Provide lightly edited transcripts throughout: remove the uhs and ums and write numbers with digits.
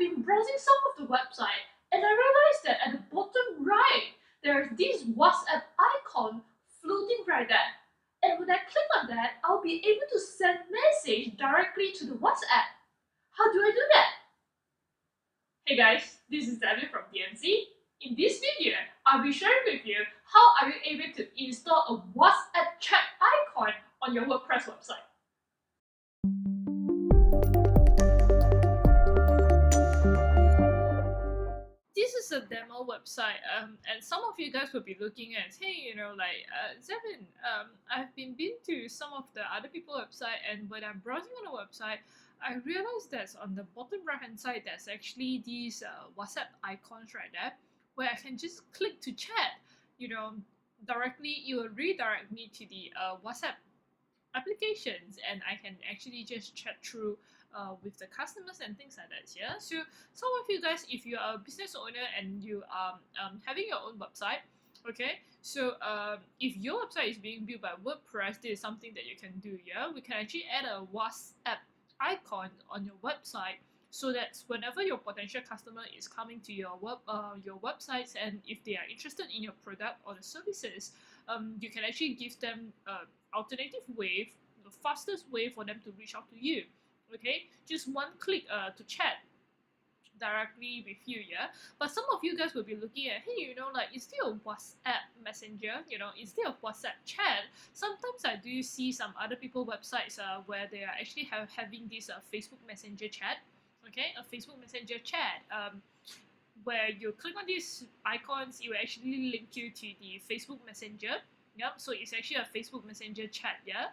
been browsing some of the website and I realized that at the bottom right, there's this WhatsApp icon floating right there. And when I click on that, I'll be able to send message directly to the WhatsApp. How do I do that? Hey guys, this is David from DMC. In this video, I'll be sharing with you how are you able to install a WhatsApp chat icon on your WordPress website. This is a demo website, and some of you guys will be looking at, hey, Zevin, I've been to some of the other people's website, and when I'm browsing on the website, I realized that on the bottom right hand side, there's actually these WhatsApp icons right there, where I can just click to chat. Directly, it will redirect me to the WhatsApp applications, and I can actually just chat through with the customers and things like that. Yeah, so some of you guys, if you are a business owner and you are having your own website, okay, so if your website is being built by WordPress, this is something that you can do. Yeah, we can actually add a WhatsApp icon on your website, so that whenever your potential customer is coming to your websites, and if they are interested in your product or the services, you can actually give them alternative way, the fastest way for them to reach out to you. Okay, just one click to chat directly with you. Yeah, but some of you guys will be looking at, hey, instead of WhatsApp Messenger, instead of WhatsApp chat, sometimes I do see some other people websites where they are actually having this Facebook Messenger chat. Okay, a Facebook Messenger chat, where you click on these icons, it will actually link you to the Facebook Messenger. Yep, so it's actually a Facebook Messenger chat. Yeah,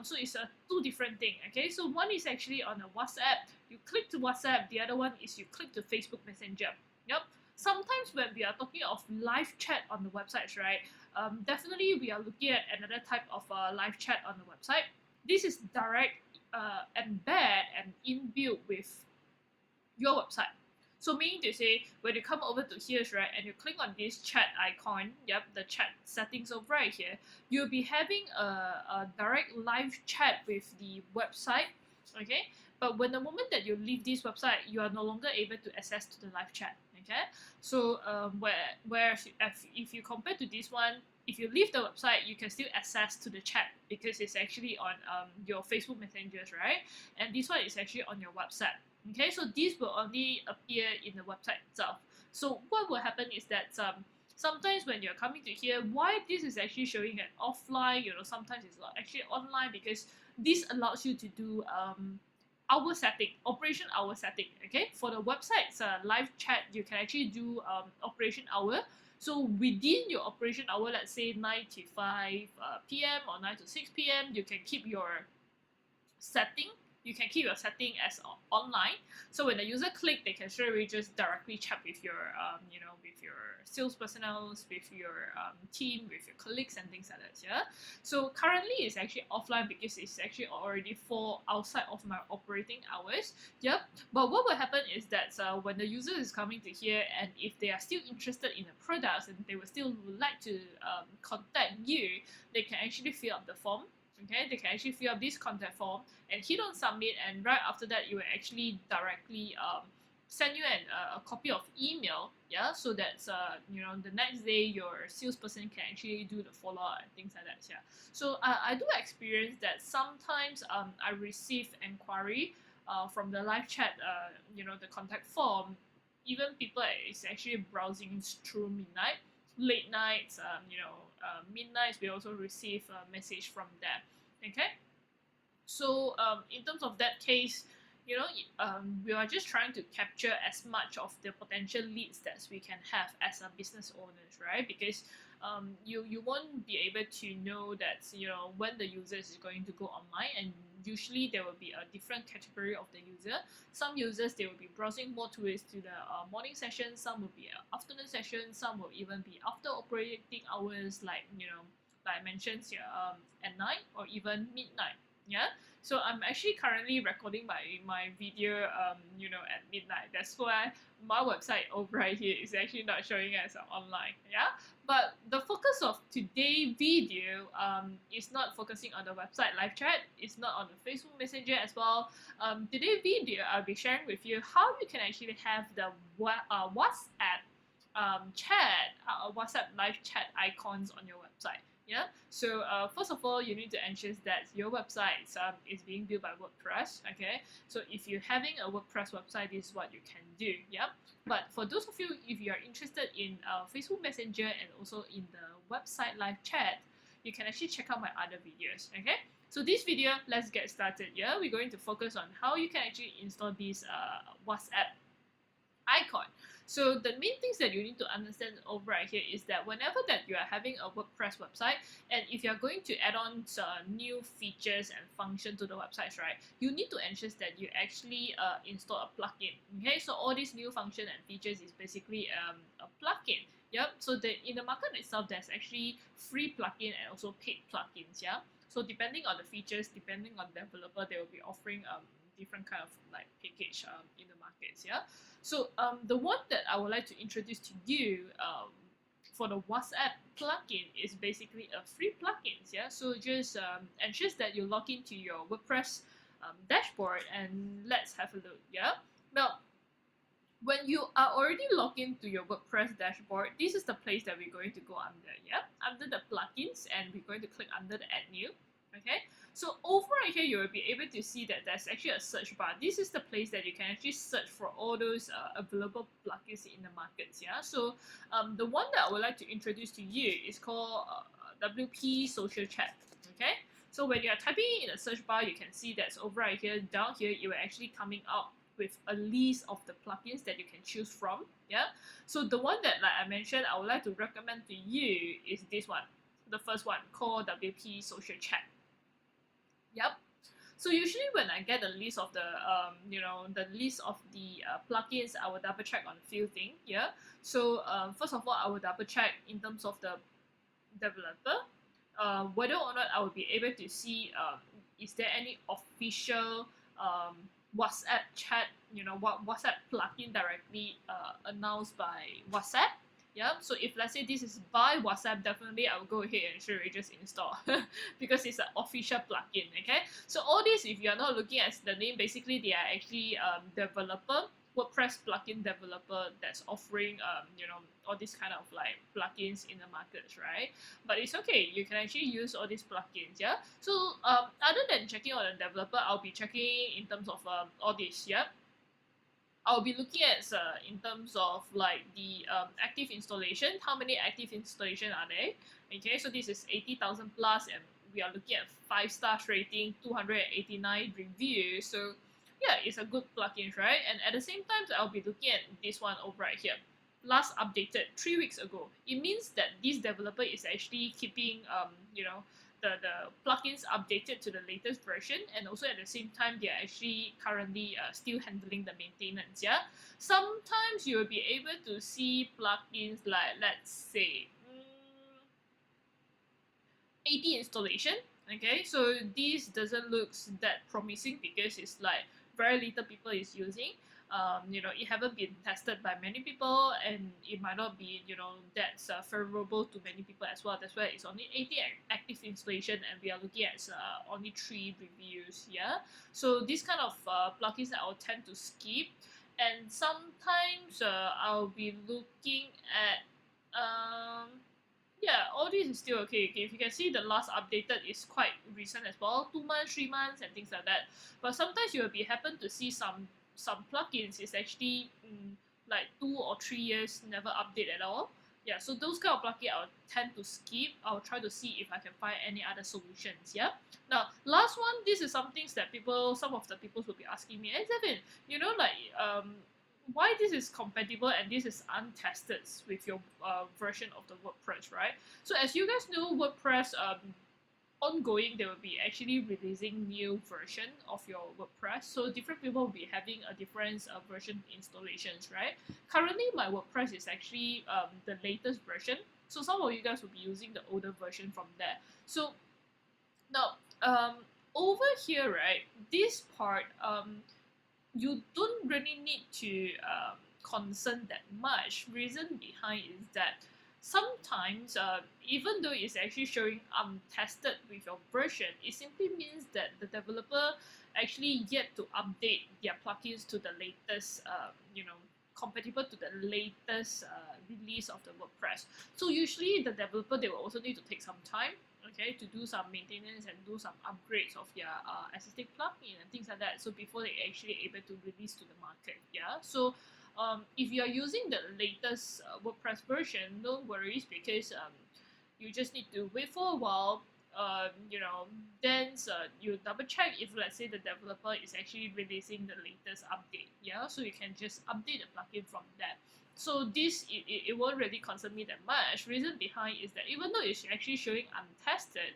so it's a two different thing. Okay, so one is actually on a WhatsApp, you click to WhatsApp, the other one is you click to Facebook Messenger. Yep, sometimes when we are talking of live chat on the websites, right, definitely we are looking at another type of live chat on the website. This is direct embed and inbuilt with your website. So meaning to say, when you come over to here, right, and you click on this chat icon, yep, the chat settings over right here, you'll be having a direct live chat with the website, okay? But when the moment that you leave this website, you are no longer able to access to the live chat, okay? So whereas if you compare to this one, if you leave the website, you can still access to the chat because it's actually on your Facebook messengers, right? And this one is actually on your website. Okay, so this will only appear in the website itself. So what will happen is that sometimes when you're coming to here, why this is actually showing an offline, sometimes it's not actually online, because this allows you to do hour setting, operation hour setting. Okay, for the website's live chat, you can actually do operation hour. So within your operation hour, let's say 9 to 5 p.m. or 9 to 6 p.m., you can keep your setting. You can keep your setting as online. So when the user click, they can straight away just directly chat with your, with your sales personnel, with your team, with your colleagues and things like that. Yeah. So currently it's actually offline because it's actually already fall outside of my operating hours. Yep. But what will happen is that when the user is coming to here, and if they are still interested in the products and they will still like to contact you, they can actually fill up the form. Okay, they can actually fill up this contact form and hit on submit, and right after that, it will actually directly send you a copy of email. Yeah, so that the next day your salesperson can actually do the follow up and things like that. Yeah, so I do experience that sometimes I receive inquiry from the live chat, the contact form. Even people is actually browsing through midnight, late nights, midnights, we also receive a message from them. Okay, so in terms of that case, we are just trying to capture as much of the potential leads that we can have as a business owners, right? Because you won't be able to know that when the user is going to go online, and usually there will be a different category of the user. Some users, they will be browsing more towards to the morning session, some will be afternoon session, some will even be after operating hours, like I mentioned here, at night or even midnight. Yeah, So I'm actually currently recording my video, at midnight. That's why my website over right here is actually not showing as online. Yeah, but the focus of today's video is not focusing on the website live chat. It's not on the Facebook Messenger as well. Today's video I'll be sharing with you how you can actually have the WhatsApp WhatsApp live chat icons on your website. Yeah. So first of all, you need to ensure that your website is being built by WordPress. Okay. So if you're having a WordPress website, this is what you can do. Yeah. But for those of you, if you are interested in Facebook Messenger and also in the website live chat, you can actually check out my other videos. Okay. So this video, let's get started. Yeah, we're going to focus on how you can actually install this WhatsApp icon. So the main things that you need to understand over right here is that whenever that you are having a WordPress website, and if you're going to add on new features and function to the websites, right, you need to ensure that you actually install a plugin. Okay, so all these new function and features is basically a plugin. Yep. So in the market itself, there's actually free plugin and also paid plugins. Yeah. So depending on the features, depending on the developer, they will be offering different kind of like package in the markets. Yeah. So the one that I would like to introduce to you for the WhatsApp plugin is basically a free plugins. Yeah. So just ensure that you log into your WordPress dashboard and let's have a look. Yeah. Now, when you are already logged into your WordPress dashboard, this is the place that we're going to go under. Yeah, under the plugins, and we're going to click under the add new. Okay, so over right here you will be able to see that there's actually a search bar. This is the place that you can actually search for all those available plugins in the markets. Yeah, so the one that I would like to introduce to you is called WP Social Chat. Okay, so when you are typing in the search bar, you can see that's over right here. Down here, it will actually coming up with a list of the plugins that you can choose from. Yeah, so the one that like I mentioned I would like to recommend to you is this one, the first one called WP Social Chat. Yep. So usually when I get the list of the list of the plugins, I will double check on a few things. Yeah. So first of all, I will double check in terms of the developer, whether or not I will be able to see is there any official WhatsApp chat, WhatsApp plugin directly announced by WhatsApp. Yeah, so if let's say this is by WhatsApp, definitely I will go ahead and sure just install because it's an official plugin. Okay, so all this, if you're not looking at the name, basically they are actually developer, WordPress plugin developer that's offering all these kind of like plugins in the markets, right? But it's okay, you can actually use all these plugins. Yeah, so other than checking on the developer, I'll be checking in terms of all this. Yeah, I'll be looking at in terms of like the active installation, how many active installation are there. Okay, so this is 80,000 plus, and we are looking at 5 stars rating, 289 reviews. So yeah, it's a good plugin, right? And at the same time, I'll be looking at this one over right here. Last updated 3 weeks ago. It means that this developer is actually keeping the plugins updated to the latest version, and also at the same time they are actually currently still handling the maintenance. Yeah, sometimes you will be able to see plugins like, let's say, 80 installation. Okay, so this doesn't look that promising because it's like very little people is using. It haven't been tested by many people, and it might not be that's favorable to many people as well. That's why it's only 80 active installation, and we are looking at only 3 reviews. Yeah, so this kind of plugins that I'll tend to skip, and sometimes I'll be looking at yeah, all this is still okay. Okay, if you can see, the last updated is quite recent as well, 2 months, 3 months, and things like that. But sometimes you will be happen to see some plugins is actually like 2 or 3 years never update at all. Yeah, so those kind of plugin I'll tend to skip. I'll try to see if I can find any other solutions. Yeah. Now, last one, this is some things that some of the people will be asking me, hey Zevin, why this is compatible and this is untested with your version of the WordPress, right? So as you guys know, WordPress ongoing, they will be actually releasing new version of your WordPress. So different people will be having a different version installations, right? Currently, my WordPress is actually the latest version. So some of you guys will be using the older version from there. So now, over here, right, this part, you don't really need to concern that much. Reason behind is that sometimes, even though it's actually showing untested with your version, it simply means that the developer actually yet to update their plugins to the latest, compatible to the latest release of the WordPress. So usually the developer, they will also need to take some time, okay, to do some maintenance and do some upgrades of their existing plugin and things like that. So before they actually able to release to the market, yeah. So if you are using the latest WordPress version, no worries, because you just need to wait for a while. Then you double check if, let's say, the developer is actually releasing the latest update. Yeah, so you can just update the plugin from that. So this, it won't really concern me that much. Reason behind is that even though it's actually showing untested,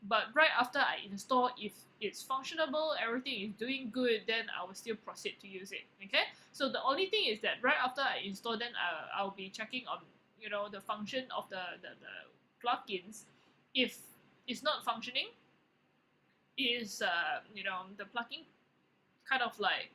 but right after I install, if it's functionable, everything is doing good, then I will still proceed to use it. Okay, so the only thing is that right after I install, then I'll be checking on the function of the plugins. If it's not functioning, is the plugin kind of like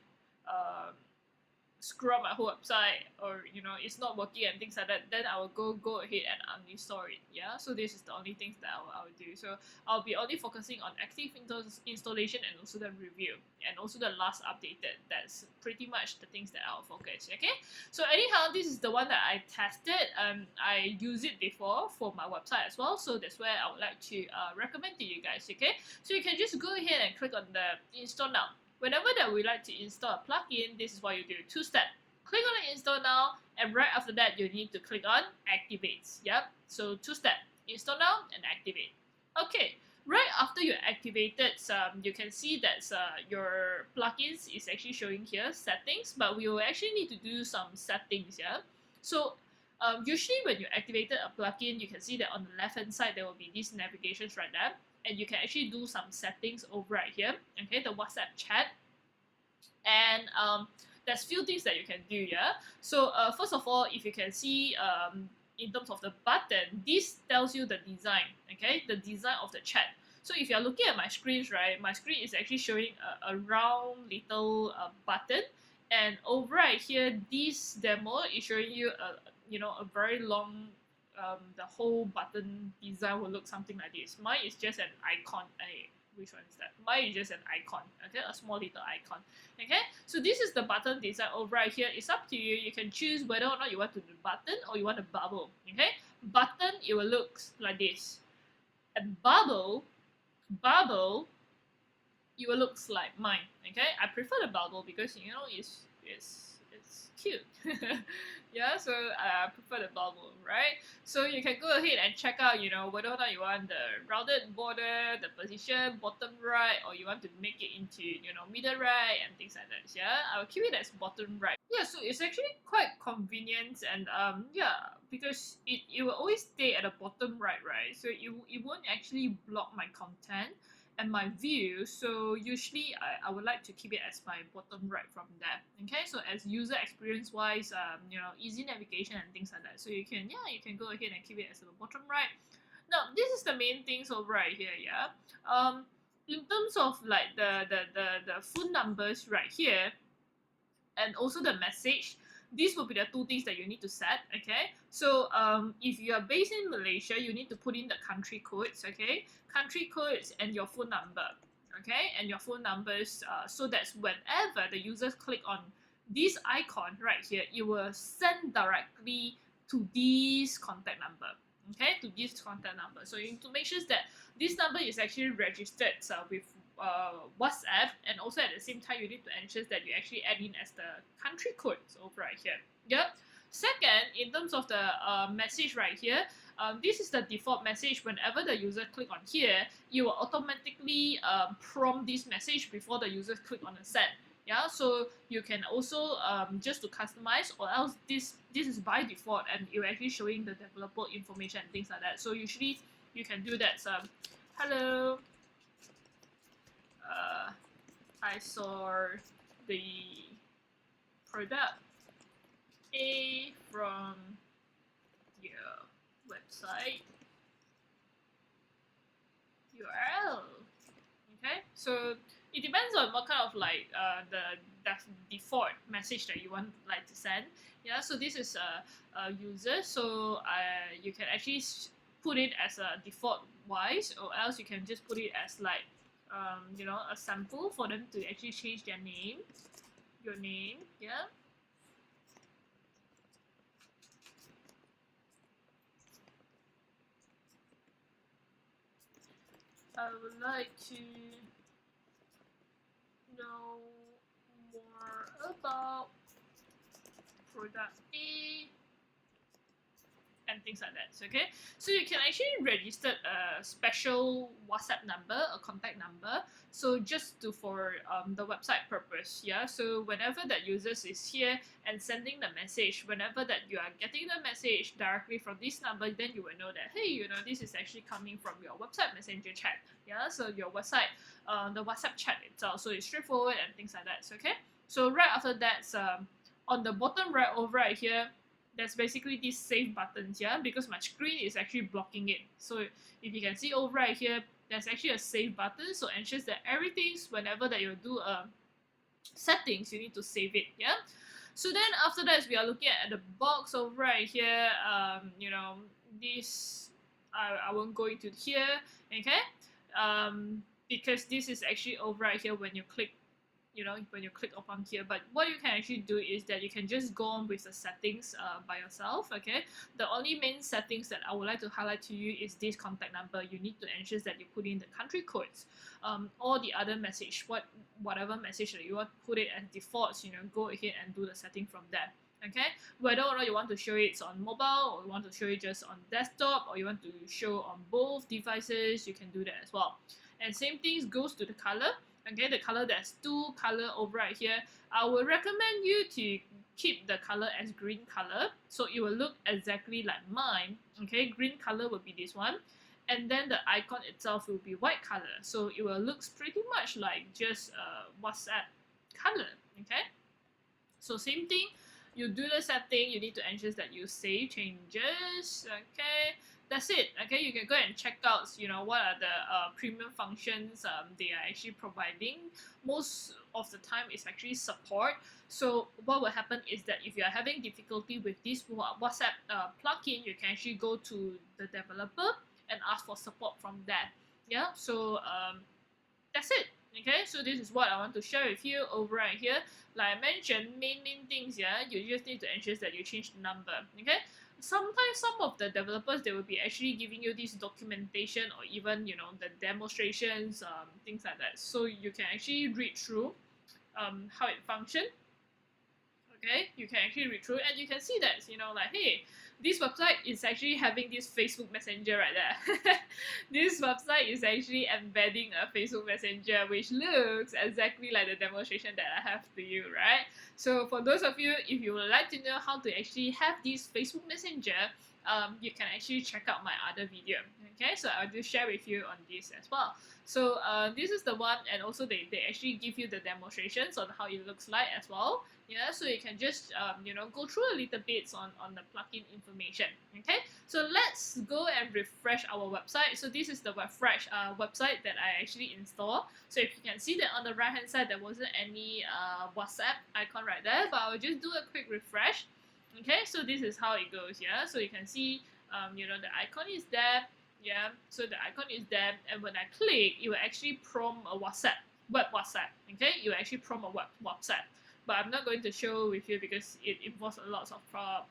screw up my whole website, or it's not working and things like that, then I will go ahead and uninstall it. Yeah, so this is the only things that I will do. So I'll be only focusing on active installation and also the review and also the last updated. That's pretty much the things that I'll focus. Okay, so anyhow, this is the one that I tested. I used it before for my website as well, so that's where I would like to recommend to you guys. Okay, so you can just go ahead and click on the install now. Whenever that we like to install a plugin, this is what you do. 2-step. Click on the install now, and right after that, you need to click on activate. Yep. So 2-step. Install now and activate. Okay. Right after you activated, you can see that your plugins is actually showing here settings, but we will actually need to do some settings. Yeah. So usually when you activated a plugin, you can see that on the left hand side there will be these navigations right there. And you can actually do some settings over right here. Okay, the WhatsApp chat, and there's few things that you can do. Yeah. So first of all, if you can see in terms of the button, this tells you the design. Okay, the design of the chat. So if you're looking at my screens, right, my screen is actually showing a round little button, and over right here, this demo is showing you a very long. The whole button design will look something like this. Mine is just an icon. Which one is that? Mine is just an icon. Okay, a small little icon. Okay, so this is the button design over right here. It's up to you. You can choose whether or not you want to do button or you want a bubble. Okay, button, it will look like this, and bubble, it will look like mine. Okay, I prefer the bubble because it's cute. Yeah, so I prefer the bubble, right? So you can go ahead and check out, whether or not you want the rounded border, the position, bottom right, or you want to make it into, middle right and things like that. Yeah, I'll keep it as bottom right. Yeah, so it's actually quite convenient, and yeah, because it will always stay at the bottom right? So it won't actually block my content and my view. So usually I would like to keep it as my bottom right from there. Okay, so as user experience wise, easy navigation and things like that. So you can go ahead and keep it as the bottom right. Now this is the main things over right here. Yeah. In terms of like the phone numbers right here, and also the message, these will be the two things that you need to set. Okay, so if you are based in Malaysia, you need to put in the country codes. Okay, country codes and your phone number. Okay, and your phone numbers, so that's whenever the users click on this icon right here, it will send directly to this contact number. Okay, to this contact number. So you need to make sure that this number is actually registered with WhatsApp, and also at the same time you need to ensure that you actually add in as the country codes over right here. Yep. Second, in terms of the message right here, this is the default message. Whenever the user click on here, you will automatically prompt this message before the user click on the send. Yeah, so you can also just to customize, or else this is by default, and you're actually showing the developer information and things like that. So usually you can do that. Hello, I saw the product A from your website URL. Okay, so it depends on what kind of like the default message that you want like to send. Yeah, so this is a user, so you can actually put it as a default wise, or else you can just put it as like you know, a sample for them to actually change their name, your name. Yeah. I would like to know more about product A and things like that. Okay, so you can actually register a special WhatsApp number, a contact number, so just to for the website purpose. Yeah, so whenever that users is here and sending the message, whenever that you are getting the message directly from this number, then you will know that, hey, you know, this is actually coming from your website messenger chat. Yeah, so your website, the WhatsApp chat itself, so it's straightforward and things like that. Okay, so right after that, on the bottom right over right here, there's basically these save buttons. Yeah, because my screen is actually blocking it. So if you can see over right here, there's actually a save button, so ensures that everything's, whenever that you do a settings, you need to save it. Yeah, so then after that, we are looking at the box over right here. You know, this I won't go into here. Okay, because this is actually over right here when you click, you know, when you click upon here. But what you can actually do is that you can just go on with the settings by yourself. Okay, the only main settings that I would like to highlight to you is this contact number. You need to ensure that you put in the country codes. All the other message, whatever message that you want to put it as defaults, you know, go ahead and do the setting from there. Okay, whether or not you want to show it on mobile, or you want to show it just on desktop, or you want to show on both devices, you can do that as well. And same things goes to the color. Okay, the color, there's two color over right here. I would recommend you to keep the color as green color, so it will look exactly like mine. Okay, green color will be this one, and then the icon itself will be white color, so it will look pretty much like just WhatsApp color. Okay, so same thing, you do the setting, you need to ensure that you save changes. Okay, that's it. Okay, you can go and check out, you know, what are the premium functions they are actually providing. Most of the time it's actually support. So what will happen is that if you are having difficulty with this WhatsApp plugin, you can actually go to the developer and ask for support from there. Yeah, so that's it. Okay, so this is what I want to share with you over right here. Like I mentioned, main things. Yeah, you just need to ensure that you change the number. Okay, sometimes some of the developers, they will be actually giving you this documentation, or even, you know, the demonstrations, things like that, so you can actually read through how it functions. Okay, you can actually read through and you can see that, you know, like, hey, this website is actually having this Facebook Messenger right there. This website is actually embedding a Facebook Messenger, which looks exactly like the demonstration that I have to you, right? So for those of you, if you would like to know how to actually have this Facebook Messenger, you can actually check out my other video. Okay, so I'll just share with you on this as well. So this is the one, and also they actually give you the demonstrations on how it looks like as well. Yeah, so you can just you know, go through a little bits on the plugin information. Okay, so let's go and refresh our website. So this is the refresh website that I actually installed. So if you can see that on the right hand side, there wasn't any WhatsApp icon right there, but I'll just do a quick refresh. Okay, so this is how it goes. Yeah, so you can see you know, the icon is there. Yeah, so the icon is there, and when I click, it will actually prompt a WhatsApp, web WhatsApp. Okay, it will actually prompt a web WhatsApp, but I'm not going to show with you because it involves a lot of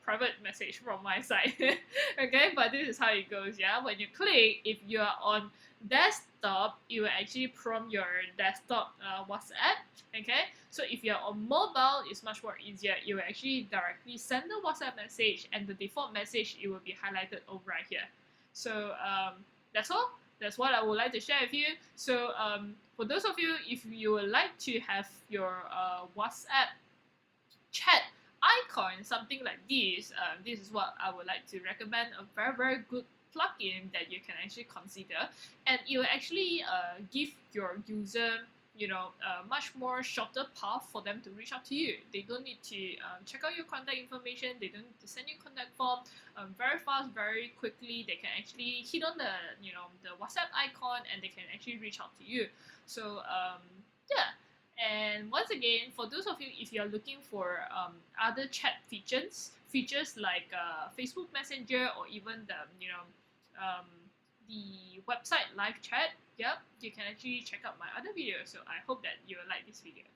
private message from my side. Okay, but this is how it goes. Yeah, when you click, if you are on desktop, it will actually prompt your desktop WhatsApp. Okay, so if you're on mobile, it's much more easier. It will actually directly send the WhatsApp message, and the default message, it will be highlighted over right here. So that's all. That's what I would like to share with you. So for those of you, if you would like to have your WhatsApp chat icon, something like this is what I would like to recommend, a very good plugin that you can actually consider, and it will actually give your user much more shorter path for them to reach out to you. They don't need to check out your contact information. They don't need to send you contact form. Very fast, very quickly. They can actually hit on the WhatsApp icon and they can actually reach out to you. So yeah. And once again, for those of you, if you're looking for other chat features like Facebook Messenger or even the website live chat, yep, you can actually check out my other videos. So I hope that you will like this video.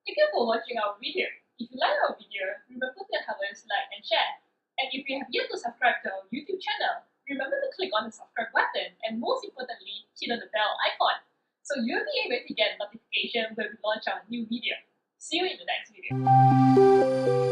Thank you for watching our video. If you like our video, remember to have us like and share. And if you have yet to subscribe to our YouTube channel, remember to click on the subscribe button and most importantly, hit on the bell icon. So you'll be able to get notification when we launch our new video. See you in the next video.